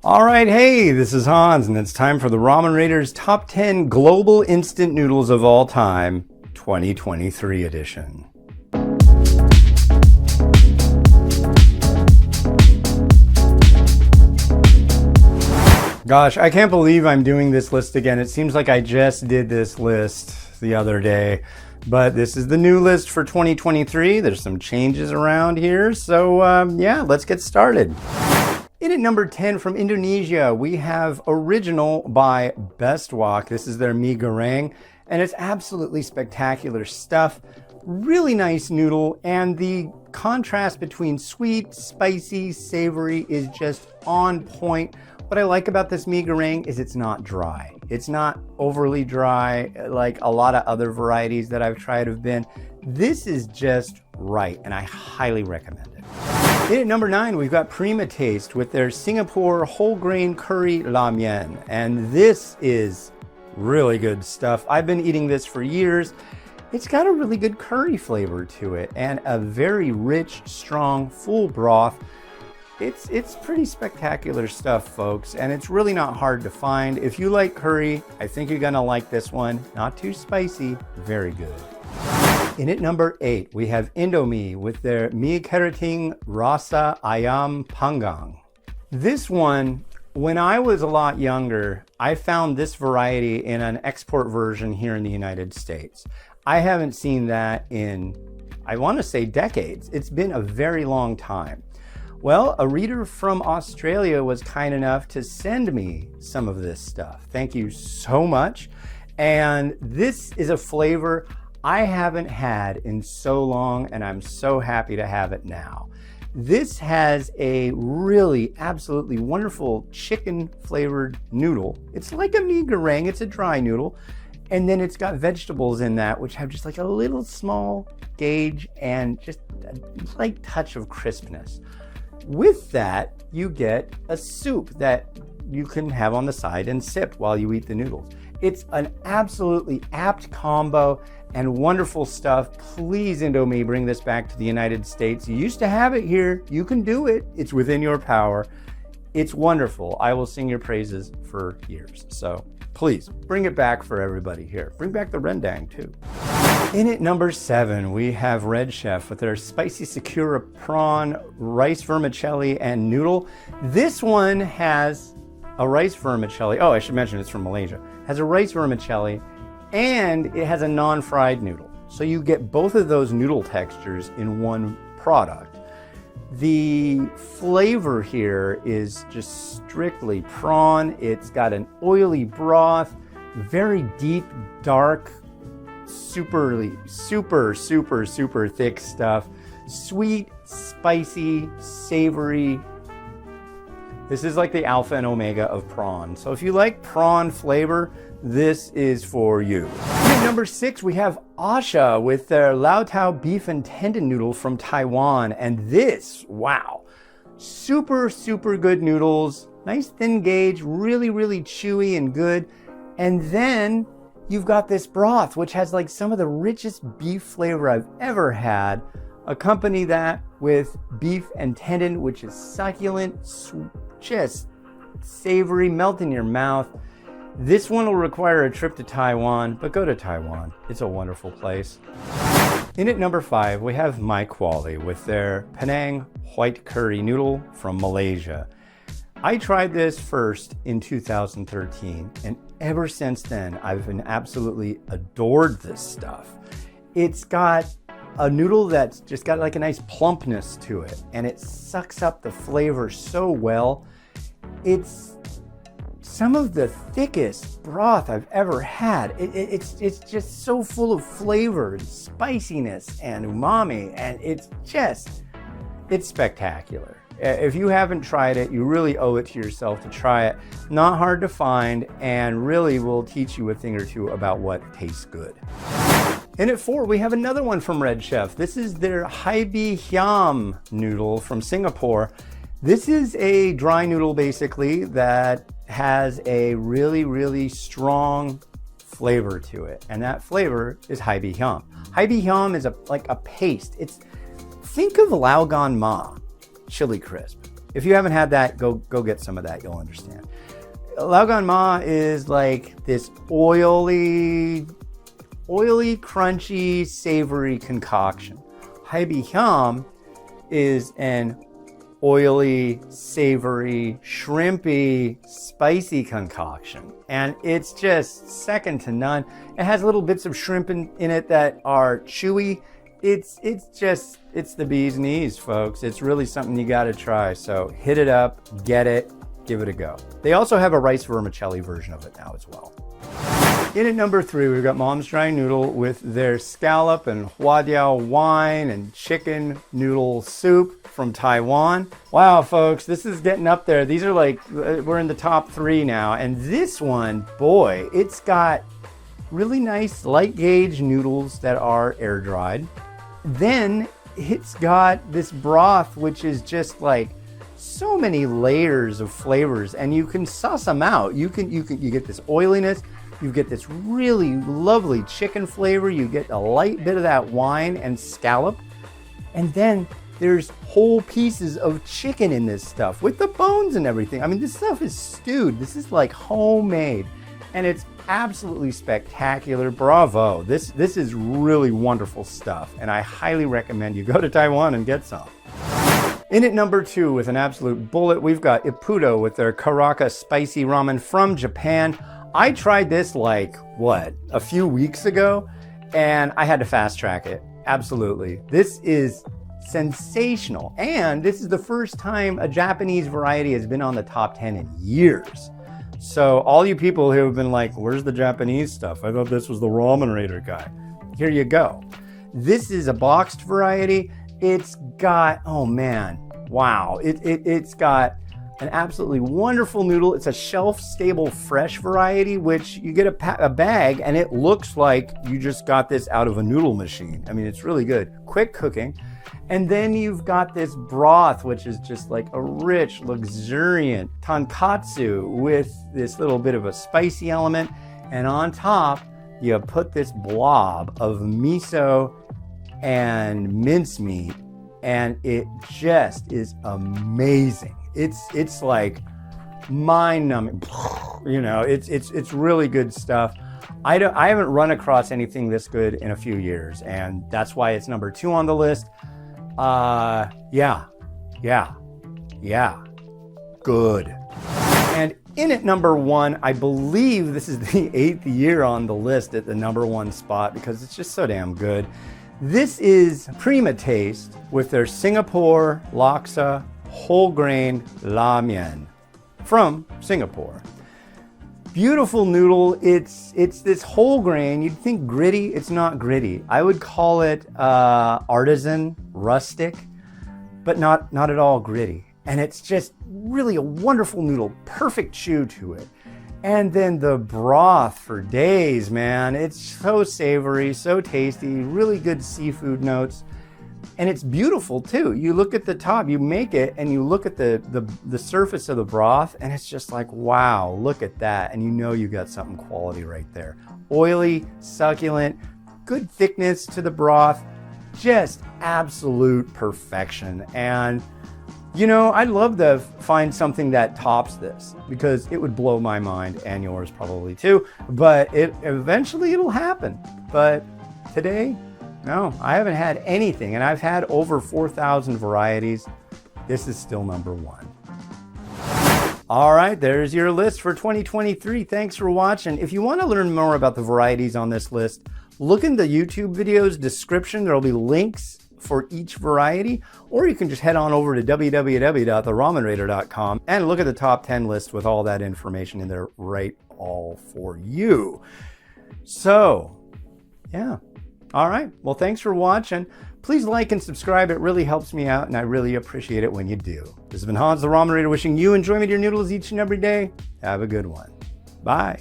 All right, hey, this is Hans, and it's time for the Ramen Raiders Top 10 Global Instant Noodles of All Time, 2023 edition. Gosh, I can't believe I'm doing this list again. It seems like I just did this list the other day, but this is the new list for 2023. There's some changes around here, so yeah, let's get started. In at number 10 from Indonesia, we have Original by Best Wok. This is their mie goreng, and it's absolutely spectacular stuff. Really nice noodle, and the contrast between sweet, spicy, savory is just on point. What I like about this mie goreng is it's not dry. It's not overly dry like a lot of other varieties that I've tried have been. This is just right, and I highly recommend it. In at number 9, we've got Prima Taste with their Singapore whole grain curry Ramen, and this is really good stuff. I've been eating this for years. It's got a really good curry flavor to it and a very rich, strong, full broth. It's pretty spectacular stuff, folks, and it's really not hard to find. If you like curry, I think you're gonna like this one. Not too spicy, very good. In at number 8, we have Indomie with their Keriting, Rasa, Ayam, Panggang. This one, when I was a lot younger, I found this variety in an export version here in the United States. I haven't seen that in, I want to say, decades. It's been a very long time. Well, a reader from Australia was kind enough to send me some of this stuff. Thank you so much. And this is a flavor I haven't had in so long, and I'm so happy to have it now. This has a really absolutely wonderful chicken flavored noodle. It's like a mie goreng, it's a dry noodle. And then it's got vegetables in that, which have just like a little small gauge and just a slight touch of crispness. With that, you get a soup that you can have on the side and sip while you eat the noodles. It's an absolutely apt combo and wonderful stuff. Please, Indomie, bring this back to the United States. You used to have it here. You can do it. It's within your power. It's wonderful. I will sing your praises for years. So please bring it back for everybody here. Bring back the rendang too. In at number 7, we have Red Chef with their spicy Sakura prawn, rice vermicelli, and noodle. This one has a rice vermicelli. Oh, I should mention it's from Malaysia. Has a rice vermicelli, and it has a non-fried noodle. So you get both of those noodle textures in one product. The flavor here is just strictly prawn. It's got an oily broth, very deep, dark, super thick stuff. Sweet, spicy, savory. This is like the alpha and omega of prawn. So if you like prawn flavor, this is for you. At number 6, we have Asha with their Lao Tao beef and tendon noodle from Taiwan. And this, wow, super good noodles. Nice thin gauge, really chewy and good. And then you've got this broth, which has like some of the richest beef flavor I've ever had. Accompany that with beef and tendon, which is succulent, just savory, melt in your mouth. This one will require a trip to Taiwan, but go to Taiwan. It's a wonderful place. In at number 5, we have My Quali with their Penang white curry noodle from Malaysia. I tried this first in 2013, and ever since then, I've been absolutely adored this stuff. It's got a noodle that's just got like a nice plumpness to it, and it sucks up the flavor so well. It's some of the thickest broth I've ever had. It's just so full of flavor and spiciness and umami, and it's spectacular. If you haven't tried it, you really owe it to yourself to try it. Not hard to find, and really will teach you a thing or two about what tastes good. And at 4, we have another one from Red Chef. This is their Hai Bi Hiam noodle from Singapore. This is a dry noodle basically that has a really strong flavor to it, and that flavor is Hai Bi Hiam. Hai Bi Hiam is like a paste. Think of Lao Gan Ma chili crisp. If you haven't had that, go get some of that. You'll understand. Laogan Ma is like this oily, crunchy, savory concoction. Haibihyam is an oily, savory, shrimpy, spicy concoction. And it's just second to none. It has little bits of shrimp in it that are chewy. It's the bee's knees, folks. It's really something you gotta try. So hit it up, get it, give it a go. They also have a rice vermicelli version of it now as well. In at number 3, we've got Mom's Dry Noodle with their scallop and huadiao wine and chicken noodle soup from Taiwan. Wow, folks, this is getting up there. These are like, we're in the top 3 now. And this one, boy, it's got really nice light gauge noodles that are air dried. Then it's got this broth, which is just like so many layers of flavors, and you can suss them out. You get this oiliness. You get this really lovely chicken flavor. You get a light bit of that wine and scallop. And then there's whole pieces of chicken in this stuff with the bones and everything. I mean, this stuff is stewed. This is like homemade. And it's absolutely spectacular. Bravo. This is really wonderful stuff. And I highly recommend you go to Taiwan and get some. In at number 2 with an absolute bullet, we've got Ippudo with their Karaka spicy ramen from Japan. I tried this like, a few weeks ago, and I had to fast track it. Absolutely. This is sensational. And this is the first time a Japanese variety has been on the top 10 in years. So all you people who have been like, where's the Japanese stuff? I thought this was the Ramen Raider guy. Here you go. This is a boxed variety. It's got, oh man, wow. It's got an absolutely wonderful noodle. It's a shelf-stable fresh variety, which you get a bag and it looks like you just got this out of a noodle machine. I mean, it's really good. Quick cooking. And then you've got this broth, which is just like a rich, luxuriant tonkatsu with this little bit of a spicy element. And on top, you put this blob of miso and mincemeat, and it just is amazing. It's like mind-numbing. You know, it's really good stuff. I haven't run across anything this good in a few years, and that's why it's number 2 on the list. Yeah, good. And in at number 1, I believe this is the 8th year on the list at the number 1 spot because it's just so damn good. This is Prima Taste with their Singapore laksa Wholegrain Ramen from Singapore. Beautiful noodle. It's this whole grain. You'd think gritty. It's not gritty. I would call it artisan, rustic, but not at all gritty. And it's just really a wonderful noodle. Perfect chew to it. And then the broth for days, man. It's so savory, so tasty, really good seafood notes. And it's beautiful too. You look at the top, you make it, and you look at the surface of the broth, and it's just like, wow, look at that. And you know you got something quality right there. Oily, succulent, good thickness to the broth, just absolute perfection. And you know, I'd love to find something that tops this because it would blow my mind, and yours probably too. But eventually it'll happen. But today, no, I haven't had anything, and I've had over 4,000 varieties. This is still number 1. All right, there's your list for 2023. Thanks for watching. If you want to learn more about the varieties on this list, look in the YouTube video's description. There'll be links for each variety, or you can just head on over to www.theramenraider.com and look at the top 10 list with all that information in there right all for you. So, yeah. All right. Well, thanks for watching. Please like and subscribe. It really helps me out, and I really appreciate it when you do. This has been Hans, the Ramen Raider, wishing you enjoyment of your noodles each and every day. Have a good one. Bye.